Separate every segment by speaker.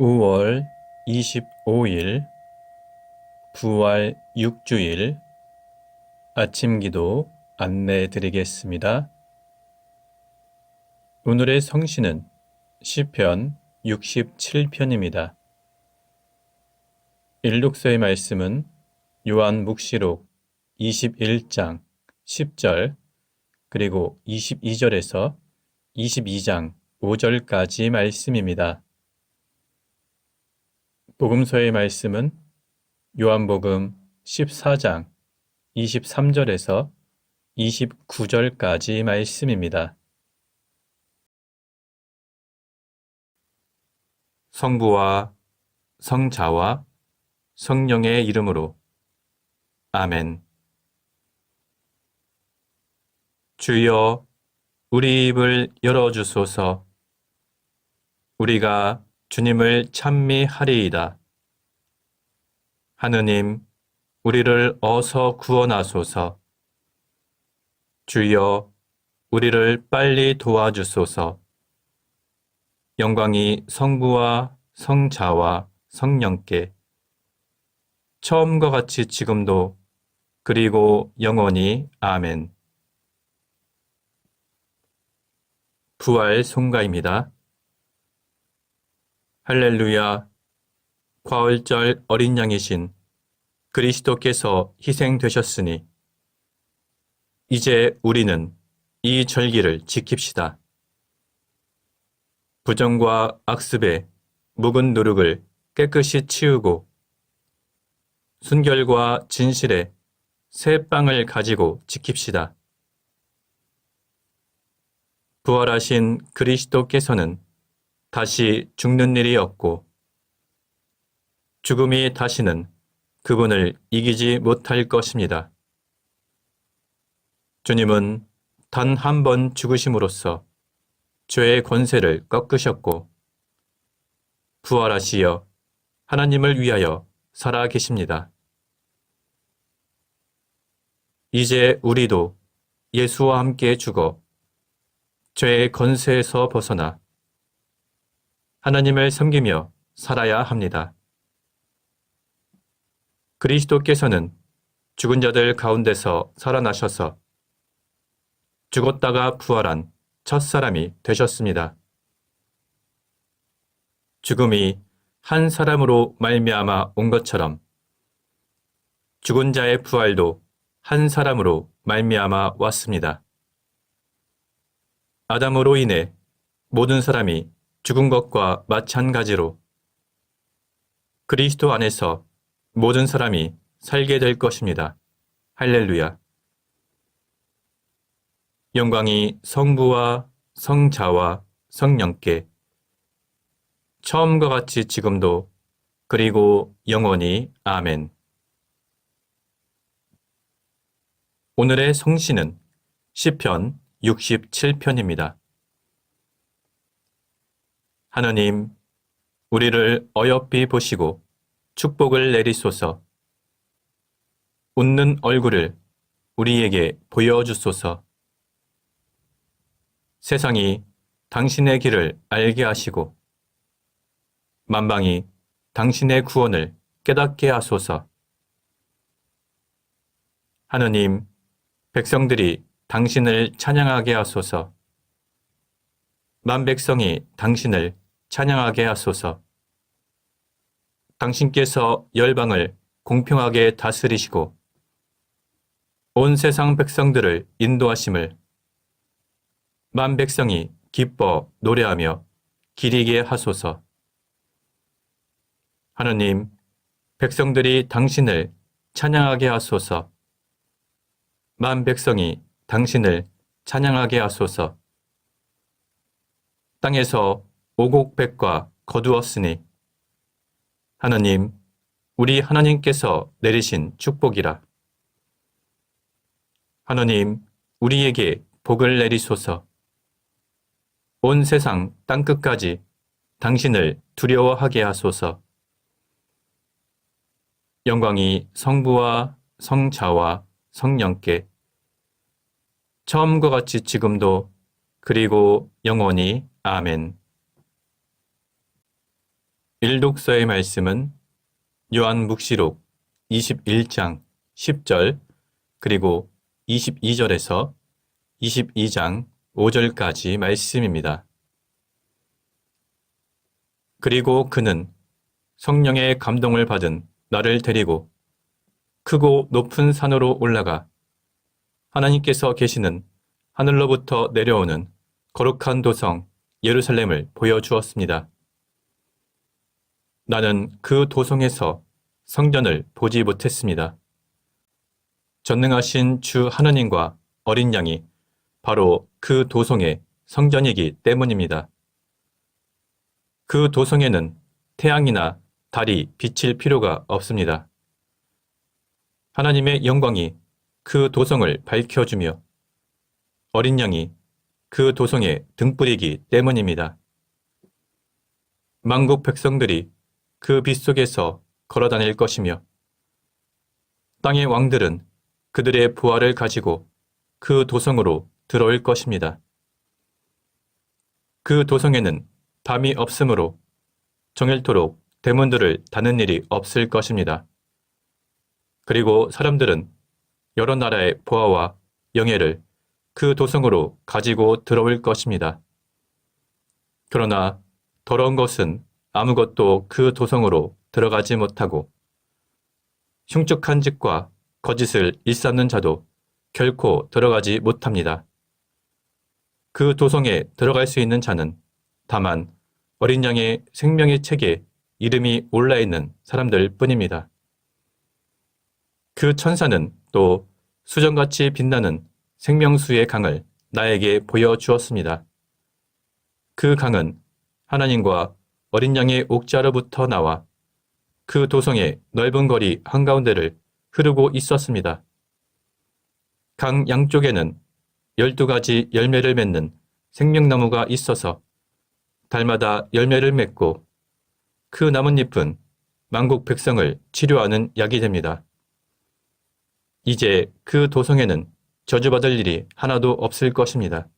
Speaker 1: 5월 25일 부활 6주일 아침기도 안내 드리겠습니다. 오늘의 성시는 시편 67편입니다. 일독서의 말씀은 요한묵시록 21장 10절 그리고 22절에서 22장 5절까지 말씀입니다. 복음서의 말씀은 요한복음 14장 23절에서 29절까지 말씀입니다. 성부와 성자와 성령의 이름으로 아멘. 주여 우리 입을 열어주소서. 우리가 주님을 찬미하리이다. 하느님, 우리를 어서 구원하소서. 주여, 우리를 빨리 도와주소서. 영광이 성부와 성자와 성령께 처음과 같이 지금도 그리고 영원히 아멘. 부활 송가입니다. 할렐루야, 과월절 어린 양이신 그리스도께서 희생되셨으니 이제 우리는 이 절기를 지킵시다. 부정과 악습의 묵은 누룩을 깨끗이 치우고 순결과 진실의 새 빵을 가지고 지킵시다. 부활하신 그리스도께서는 다시 죽는 일이 없고 죽음이 다시는 그분을 이기지 못할 것입니다. 주님은 단 한 번 죽으심으로써 죄의 권세를 꺾으셨고 부활하시어 하나님을 위하여 살아 계십니다. 이제 우리도 예수와 함께 죽어 죄의 권세에서 벗어나 하나님을 섬기며 살아야 합니다. 그리스도께서는 죽은 자들 가운데서 살아나셔서 죽었다가 부활한 첫 사람이 되셨습니다. 죽음이 한 사람으로 말미암아 온 것처럼 죽은 자의 부활도 한 사람으로 말미암아 왔습니다. 아담으로 인해 모든 사람이 죽은 것과 마찬가지로 그리스도 안에서 모든 사람이 살게 될 것입니다. 할렐루야. 영광이 성부와 성자와 성령께 처음과 같이 지금도 그리고 영원히 아멘. 오늘의 성시는 시편 67편입니다. 하느님, 우리를 어여삐 보시고 축복을 내리소서. 웃는 얼굴을 우리에게 보여주소서. 세상이 당신의 길을 알게 하시고 만방이 당신의 구원을 깨닫게 하소서. 하느님, 백성들이 당신을 찬양하게 하소서. 만백성이 당신을 찬양하게 하소서. 당신께서 열방을 공평하게 다스리시고 온 세상 백성들을 인도하심을 만백성이 기뻐 노래하며 기리게 하소서. 하느님, 백성들이 당신을 찬양하게 하소서. 만백성이 당신을 찬양하게 하소서. 땅에서 오곡백과 거두었으니 하느님, 우리 하나님께서 내리신 축복이라. 하느님, 우리에게 복을 내리소서. 온 세상 땅끝까지 당신을 두려워하게 하소서. 영광이 성부와 성자와 성령께 처음과 같이 지금도 그리고 영원히 아멘. 일독서의 말씀은 요한묵시록 21장 10절 그리고 22절에서 22장 5절까지 말씀입니다. 그리고 그는 성령의 감동을 받은 나를 데리고 크고 높은 산으로 올라가 하나님께서 계시는 하늘로부터 내려오는 거룩한 도성 예루살렘을 보여주었습니다. 나는 그 도성에서 성전을 보지 못했습니다. 전능하신 주 하나님과 어린 양이 바로 그 도성의 성전이기 때문입니다. 그 도성에는 태양이나 달이 비칠 필요가 없습니다. 하나님의 영광이 그 도성을 밝혀주며 어린 양이 그 도성의 등불이기 때문입니다. 만국 백성들이 그 빛 속에서 걸어 다닐 것이며 땅의 왕들은 그들의 부활을 가지고 그 도성으로 들어올 것입니다. 그 도성에는 밤이 없으므로 정일토록 대문들을 닫는 일이 없을 것입니다. 그리고 사람들은 여러 나라의 보화와 영예를 그 도성으로 가지고 들어올 것입니다. 그러나 더러운 것은 아무것도 그 도성으로 들어가지 못하고 흉측한 짓과 거짓을 일삼는 자도 결코 들어가지 못합니다. 그 도성에 들어갈 수 있는 자는 다만 어린 양의 생명의 책에 이름이 올라 있는 사람들 뿐입니다. 그 천사는 또 수정같이 빛나는 생명수의 강을 나에게 보여주었습니다. 그 강은 하나님과 어린 양의 옥자로부터 나와 그 도성의 넓은 거리 한가운데를 흐르고 있었습니다. 강 양쪽에는 12가지 열매를 맺는 생명나무가 있어서 달마다 열매를 맺고 그 나뭇잎은 만국 백성을 치료하는 약이 됩니다. 이제 그 도성에는 저주받을 일이 하나도 없을 것입니다.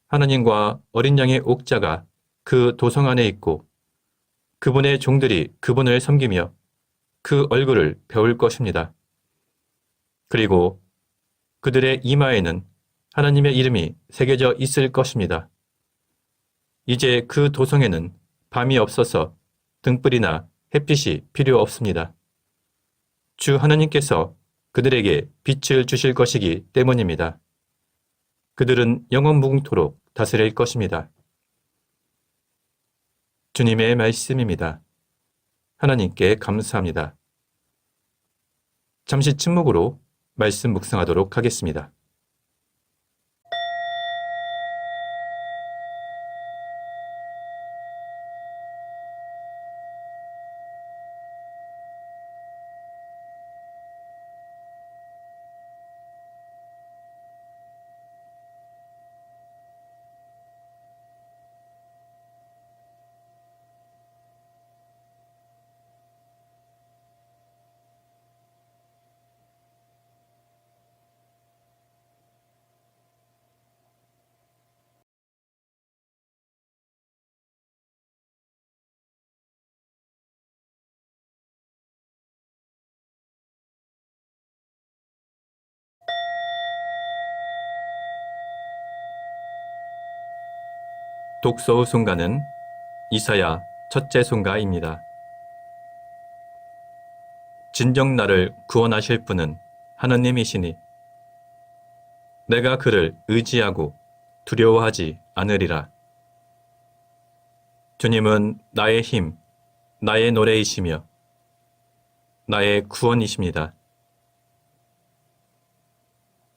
Speaker 1: 하나님과 어린 양의 옥자가 그 도성 안에 있고 그분의 종들이 그분을 섬기며 그 얼굴을 배울 것입니다. 그리고 그들의 이마에는 하나님의 이름이 새겨져 있을 것입니다. 이제 그 도성에는 밤이 없어서 등불이나 햇빛이 필요 없습니다. 주 하나님께서 그들에게 빛을 주실 것이기 때문입니다. 그들은 영원무궁토록 다스릴 것입니다. 주님의 말씀입니다. 하나님께 감사합니다. 잠시 침묵으로 말씀 묵상하도록 하겠습니다. 독서 후 순가는 이사야 첫째 순가입니다. 진정 나를 구원하실 분은 하느님이시니 내가 그를 의지하고 두려워하지 않으리라. 주님은 나의 힘, 나의 노래이시며 나의 구원이십니다.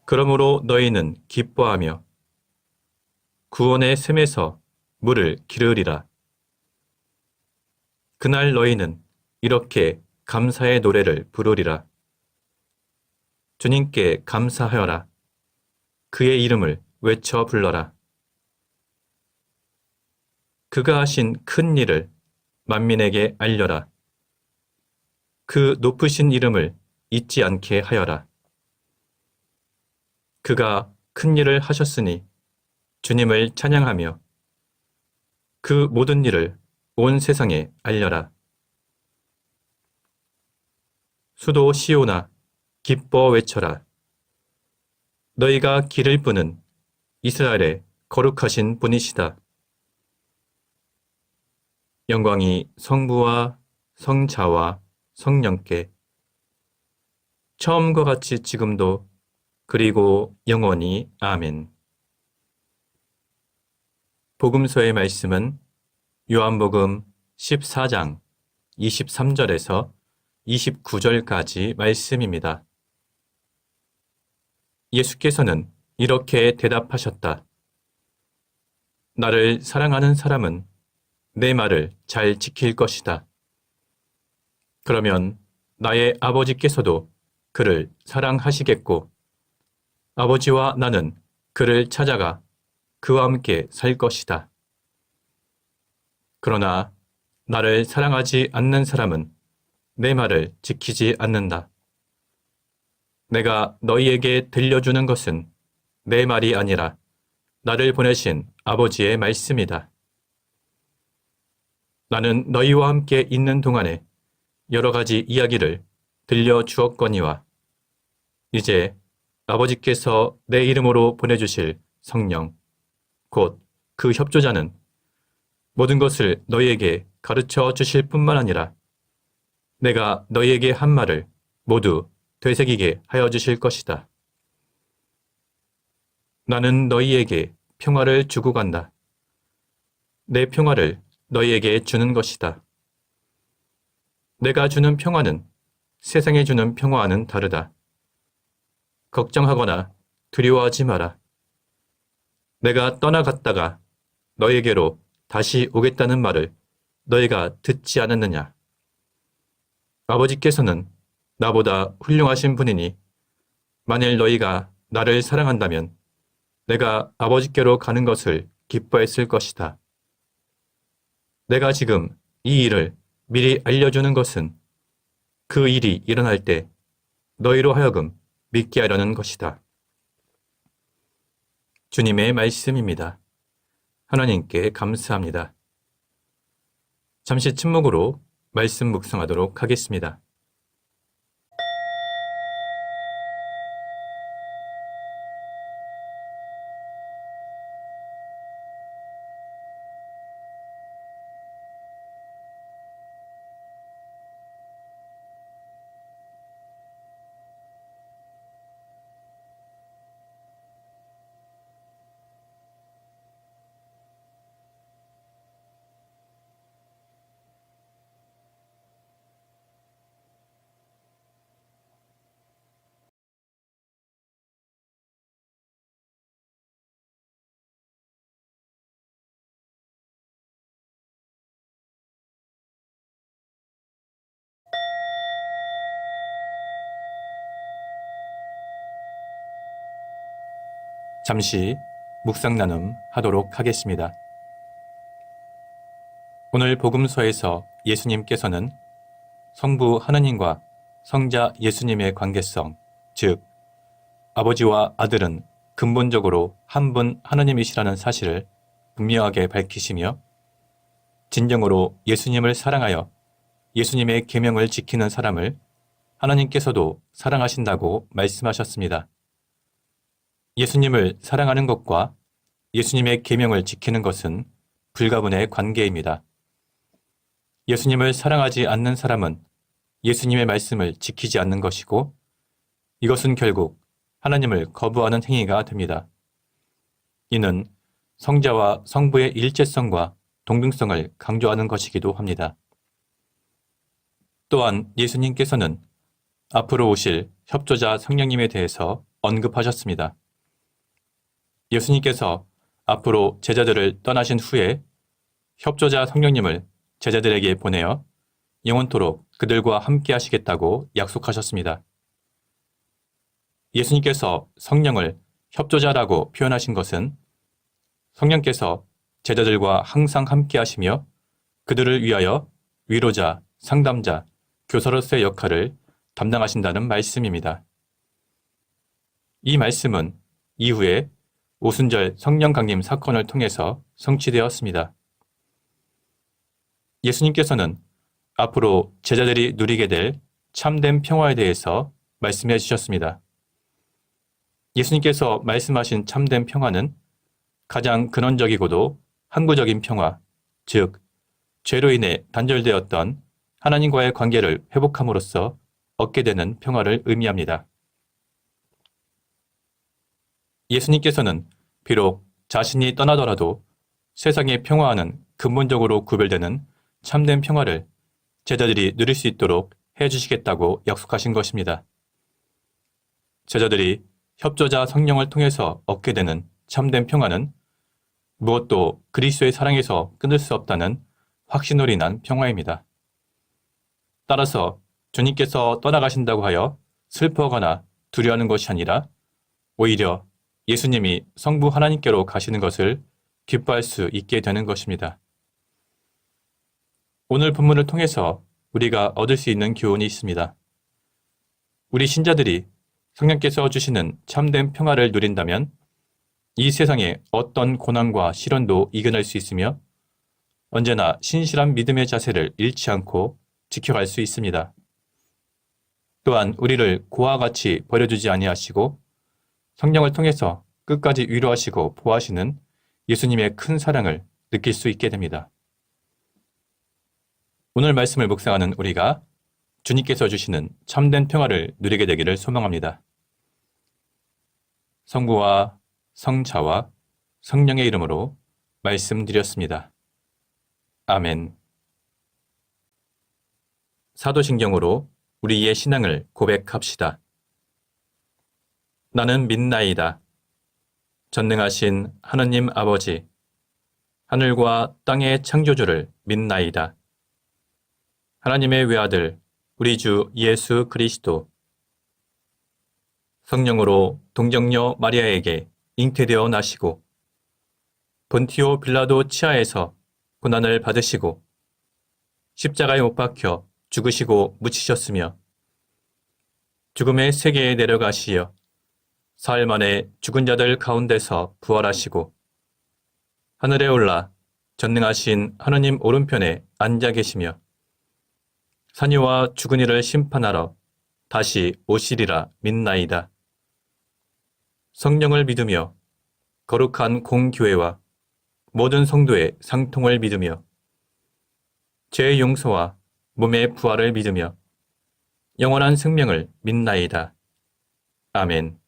Speaker 1: 그러므로 너희는 기뻐하며 구원의 샘에서 물을 기르리라. 그날 너희는 이렇게 감사의 노래를 부르리라. 주님께 감사하여라. 그의 이름을 외쳐 불러라. 그가 하신 큰 일을 만민에게 알려라. 그 높으신 이름을 잊지 않게 하여라. 그가 큰 일을 하셨으니 주님을 찬양하며 그 모든 일을 온 세상에 알려라. 수도 시온아, 기뻐 외쳐라. 너희가 기를 뿌는 이스라엘의 거룩하신 분이시다. 영광이 성부와 성자와 성령께 처음과 같이 지금도 그리고 영원히 아멘. 복음서의 말씀은 요한복음 14장 23절에서 29절까지 말씀입니다. 예수께서는 이렇게 대답하셨다. 나를 사랑하는 사람은 내 말을 잘 지킬 것이다. 그러면 나의 아버지께서도 그를 사랑하시겠고 아버지와 나는 그를 찾아가 그와 함께 살 것이다. 그러나 나를 사랑하지 않는 사람은 내 말을 지키지 않는다. 내가 너희에게 들려주는 것은 내 말이 아니라 나를 보내신 아버지의 말씀이다. 나는 너희와 함께 있는 동안에 여러 가지 이야기를 들려주었거니와 이제 아버지께서 내 이름으로 보내주실 성령, 곧 그 협조자는 모든 것을 너희에게 가르쳐 주실 뿐만 아니라 내가 너희에게 한 말을 모두 되새기게 하여 주실 것이다. 나는 너희에게 평화를 주고 간다. 내 평화를 너희에게 주는 것이다. 내가 주는 평화는 세상에 주는 평화와는 다르다. 걱정하거나 두려워하지 마라. 내가 떠나갔다가 너희에게로 다시 오겠다는 말을 너희가 듣지 않았느냐? 아버지께서는 나보다 훌륭하신 분이니 만일 너희가 나를 사랑한다면 내가 아버지께로 가는 것을 기뻐했을 것이다. 내가 지금 이 일을 미리 알려주는 것은 그 일이 일어날 때 너희로 하여금 믿게 하려는 것이다. 주님의 말씀입니다. 하나님께 감사합니다. 잠시 침묵으로 말씀 묵상하도록 하겠습니다. 잠시 묵상 나눔 하도록 하겠습니다. 오늘 복음서에서 예수님께서는 성부 하느님과 성자 예수님의 관계성, 즉 아버지와 아들은 근본적으로 한 분 하느님이시라는 사실을 분명하게 밝히시며 진정으로 예수님을 사랑하여 예수님의 계명을 지키는 사람을 하나님께서도 사랑하신다고 말씀하셨습니다. 예수님을 사랑하는 것과 예수님의 계명을 지키는 것은 불가분의 관계입니다. 예수님을 사랑하지 않는 사람은 예수님의 말씀을 지키지 않는 것이고 이것은 결국 하나님을 거부하는 행위가 됩니다. 이는 성자와 성부의 일체성과 동등성을 강조하는 것이기도 합니다. 또한 예수님께서는 앞으로 오실 협조자 성령님에 대해서 언급하셨습니다. 예수님께서 앞으로 제자들을 떠나신 후에 협조자 성령님을 제자들에게 보내어 영원토록 그들과 함께 하시겠다고 약속하셨습니다. 예수님께서 성령을 협조자라고 표현하신 것은 성령께서 제자들과 항상 함께 하시며 그들을 위하여 위로자, 상담자, 교사로서의 역할을 담당하신다는 말씀입니다. 이 말씀은 이후에 오순절 성령 강림 사건을 통해서 성취되었습니다. 예수님께서는 앞으로 제자들이 누리게 될 참된 평화에 대해서 말씀해 주셨습니다. 예수님께서 말씀하신 참된 평화는 가장 근원적이고도 항구적인 평화, 즉 죄로 인해 단절되었던 하나님과의 관계를 회복함으로써 얻게 되는 평화를 의미합니다. 예수님께서는 비록 자신이 떠나더라도 세상의 평화와는 근본적으로 구별되는 참된 평화를 제자들이 누릴 수 있도록 해주시겠다고 약속하신 것입니다. 제자들이 협조자 성령을 통해서 얻게 되는 참된 평화는 무엇도 그리스도의 사랑에서 끊을 수 없다는 확신으로 인한 평화입니다. 따라서 주님께서 떠나가신다고 하여 슬퍼하거나 두려워하는 것이 아니라 오히려 예수님이 성부 하나님께로 가시는 것을 기뻐할 수 있게 되는 것입니다. 오늘 본문을 통해서 우리가 얻을 수 있는 교훈이 있습니다. 우리 신자들이 성령께서 주시는 참된 평화를 누린다면 이 세상의 어떤 고난과 시련도 이겨낼 수 있으며 언제나 신실한 믿음의 자세를 잃지 않고 지켜갈 수 있습니다. 또한 우리를 고와 같이 버려두지 아니하시고 성령을 통해서 끝까지 위로하시고 보호하시는 예수님의 큰 사랑을 느낄 수 있게 됩니다. 오늘 말씀을 묵상하는 우리가 주님께서 주시는 참된 평화를 누리게 되기를 소망합니다. 성부와 성자와 성령의 이름으로 말씀드렸습니다. 아멘. 사도신경으로 우리의 신앙을 고백합시다. 나는 믿나이다. 전능하신 하느님 아버지, 하늘과 땅의 창조주를 믿나이다. 하나님의 외아들, 우리 주 예수 그리스도, 성령으로 동정녀 마리아에게 잉태되어 나시고 본티오 빌라도 치하에서 고난을 받으시고 십자가에 못 박혀 죽으시고 묻히셨으며 죽음의 세계에 내려가시어 사흘 만에 죽은 자들 가운데서 부활하시고 하늘에 올라 전능하신 하느님 오른편에 앉아 계시며 산이와 죽은 이를 심판하러 다시 오시리라 믿나이다. 성령을 믿으며 거룩한 공교회와 모든 성도의 상통을 믿으며 죄의 용서와 몸의 부활을 믿으며 영원한 생명을 믿나이다. 아멘.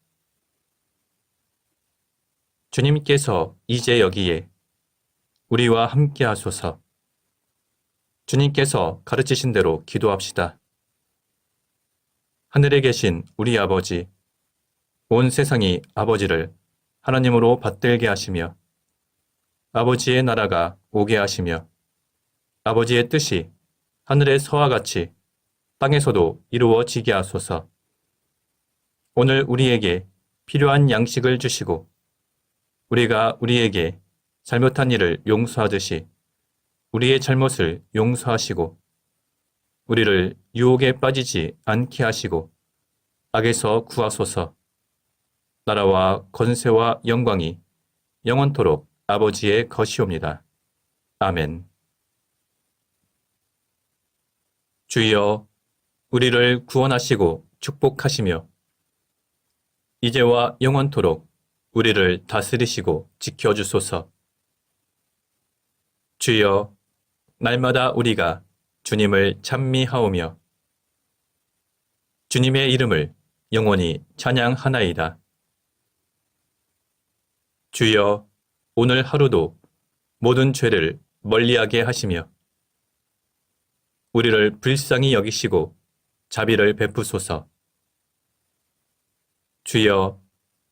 Speaker 1: 주님께서 이제 여기에 우리와 함께 하소서. 주님께서 가르치신 대로 기도합시다. 하늘에 계신 우리 아버지, 온 세상이 아버지를 하나님으로 받들게 하시며 아버지의 나라가 오게 하시며 아버지의 뜻이 하늘에서와 같이 땅에서도 이루어지게 하소서. 오늘 우리에게 필요한 양식을 주시고 우리가 우리에게 잘못한 일을 용서하듯이 우리의 잘못을 용서하시고 우리를 유혹에 빠지지 않게 하시고 악에서 구하소서. 나라와 권세와 영광이 영원토록 아버지의 것이옵니다. 아멘. 주여, 우리를 구원하시고 축복하시며 이제와 영원토록 우리를 다스리시고 지켜주소서. 주여, 날마다 우리가 주님을 찬미하오며 주님의 이름을 영원히 찬양하나이다. 주여, 오늘 하루도 모든 죄를 멀리하게 하시며 우리를 불쌍히 여기시고 자비를 베푸소서. 주여,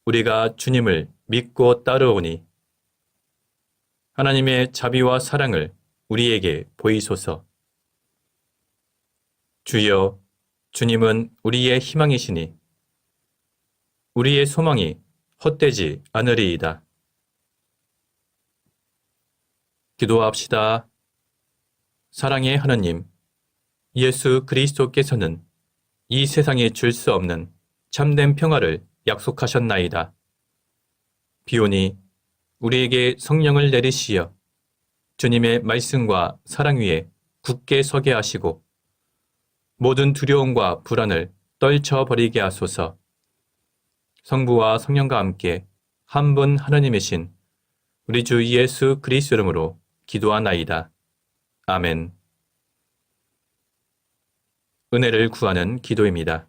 Speaker 1: 우리가 주님을 믿고 따르오니 하나님의 자비와 사랑을 우리에게 보이소서. 주여, 주님은 우리의 희망이시니 우리의 소망이 헛되지 않으리이다. 기도합시다. 사랑의 하느님, 예수 그리스도께서는 이 세상에 줄 수 없는 참된 평화를 약속하셨나이다. 비오니 우리에게 성령을 내리시어 주님의 말씀과 사랑 위에 굳게 서게 하시고 모든 두려움과 불안을 떨쳐버리게 하소서. 성부와 성령과 함께 한 분 하나님이신 우리 주 예수 그리스도 이름으로 기도하나이다. 아멘. 은혜를 구하는 기도입니다.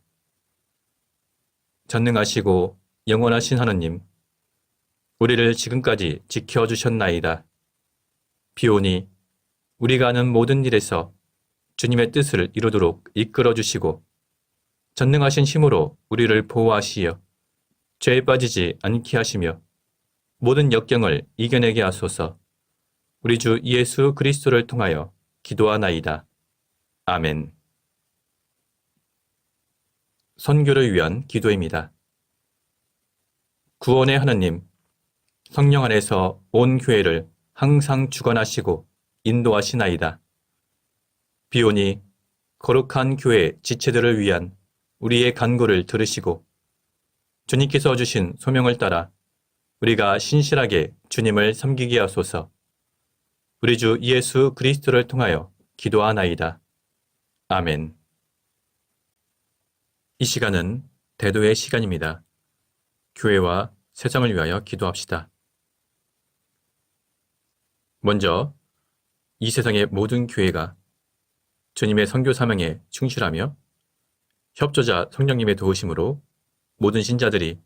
Speaker 1: 전능하시고 영원하신 하나님, 우리를 지금까지 지켜주셨나이다. 비오니 우리가 하는 모든 일에서 주님의 뜻을 이루도록 이끌어주시고 전능하신 힘으로 우리를 보호하시어 죄에 빠지지 않게 하시며 모든 역경을 이겨내게 하소서. 우리 주 예수 그리스도를 통하여 기도하나이다. 아멘. 선교를 위한 기도입니다. 구원의 하나님, 성령 안에서 온 교회를 항상 주관하시고 인도하시나이다. 비오니 거룩한 교회 지체들을 위한 우리의 간구를 들으시고 주님께서 주신 소명을 따라 우리가 신실하게 주님을 섬기게 하소서. 우리 주 예수 그리스도를 통하여 기도하나이다. 아멘. 이 시간은 대도의 시간입니다. 교회와 세상을 위하여 기도합시다. 먼저 이 세상의 모든 교회가 주님의 선교 사명에 충실하며 협조자 성령님의 도우심으로 모든 신자들이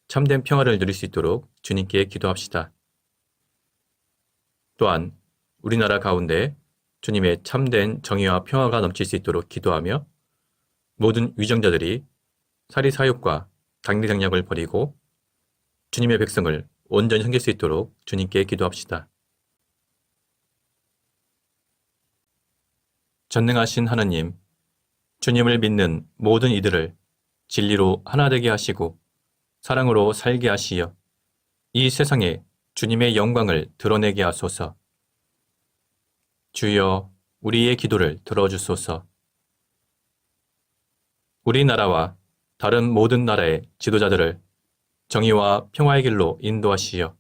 Speaker 1: 참된 평화를 누릴 수 있도록 주님께 기도합시다. 또한 우리나라 가운데 주님의 참된 정의와 평화가 넘칠 수 있도록 기도하며 모든 위정자들이 사리사욕과 당리당략을 버리고 주님의 백성을 온전히 섬길 수 있도록 주님께 기도합시다. 전능하신 하나님, 주님을 믿는 모든 이들을 진리로 하나 되게 하시고 사랑으로 살게 하시어 이 세상에 주님의 영광을 드러내게 하소서. 주여, 우리의 기도를 들어주소서. 우리나라와 다른 모든 나라의 지도자들을 정의와 평화의 길로 인도하시어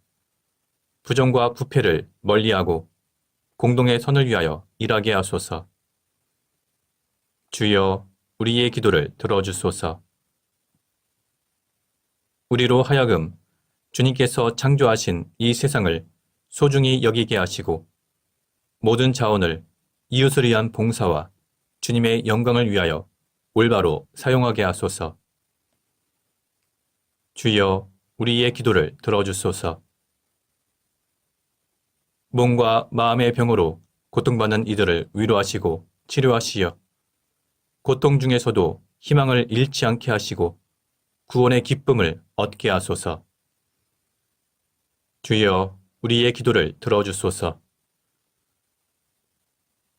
Speaker 1: 부정과 부패를 멀리하고 공동의 선을 위하여 일하게 하소서. 주여, 우리의 기도를 들어주소서. 우리로 하여금 주님께서 창조하신 이 세상을 소중히 여기게 하시고 모든 자원을 이웃을 위한 봉사와 주님의 영광을 위하여 올바로 사용하게 하소서. 주여, 우리의 기도를 들어주소서. 몸과 마음의 병으로 고통받는 이들을 위로하시고 치료하시어 고통 중에서도 희망을 잃지 않게 하시고 구원의 기쁨을 얻게 하소서. 주여, 우리의 기도를 들어주소서.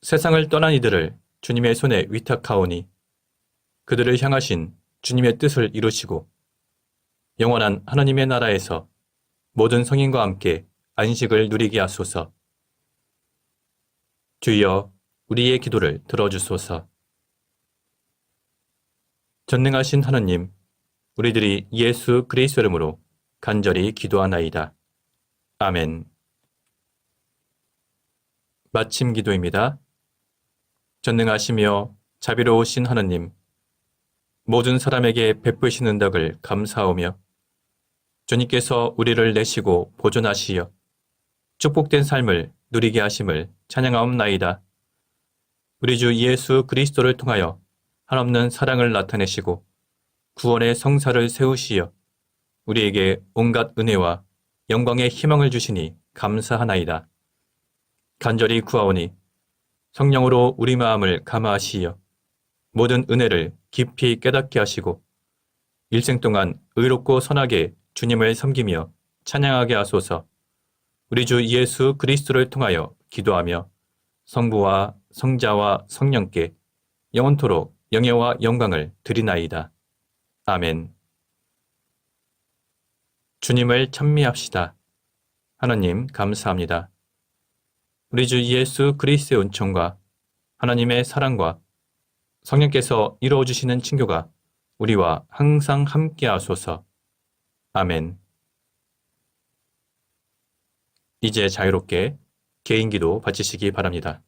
Speaker 1: 세상을 떠난 이들을 주님의 손에 위탁하오니 그들을 향하신 주님의 뜻을 이루시고 영원한 하나님의 나라에서 모든 성인과 함께 안식을 누리게 하소서. 주여, 우리의 기도를 들어주소서. 전능하신 하나님, 우리들이 예수 그리스도 이름으로 간절히 기도하나이다. 아멘. 마침 기도입니다. 전능하시며 자비로우신 하나님, 모든 사람에게 베푸시는 덕을 감사하오며 주님께서 우리를 내시고 보존하시어 축복된 삶을 누리게 하심을 찬양하옵나이다. 우리 주 예수 그리스도를 통하여 한없는 사랑을 나타내시고 구원의 성사를 세우시어 우리에게 온갖 은혜와 영광의 희망을 주시니 감사하나이다. 간절히 구하오니 성령으로 우리 마음을 감화하시어 모든 은혜를 깊이 깨닫게 하시고 일생 동안 의롭고 선하게 주님을 섬기며 찬양하게 하소서. 우리 주 예수 그리스도를 통하여 기도하며 성부와 성자와 성령께 영원토록 영예와 영광을 드리나이다. 아멘. 주님을 찬미합시다. 하나님 감사합니다. 우리 주 예수 그리스도의 은총과 하나님의 사랑과 성령께서 이루어주시는 친교가 우리와 항상 함께 하소서. 아멘. 이제 자유롭게 개인기도 바치시기 바랍니다.